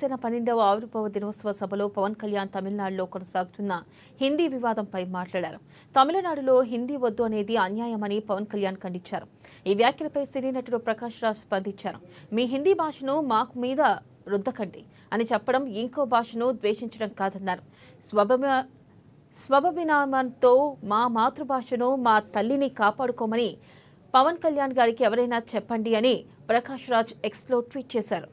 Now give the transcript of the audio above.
జనసేన 12వ ఆవిర్భావ దినోత్సవ సభలో పవన్ కళ్యాణ్ తమిళనాడులో కొనసాగుతున్న హిందీ వివాదంపై మాట్లాడారు. తమిళనాడులో హిందీ వద్దు అనేది అన్యాయమని పవన్ కళ్యాణ్ ఖండించారు. ఈ వ్యాఖ్యలపై సినీ నటుడు ప్రకాష్ రాజ్ స్పందించారు. మీ హిందీ భాషను మాకు మీద రుద్దకండి అని చెప్పడం ఇంకో భాషను ద్వేషించడం కాదన్నారు. స్వభావినామంతో మా మాతృభాషను మా తల్లిని కాపాడుకోమని పవన్ కళ్యాణ్ గారికి ఎవరైనా చెప్పండి అని ప్రకాష్ రాజ్ ఎక్స్లో ట్వీట్ చేశారు.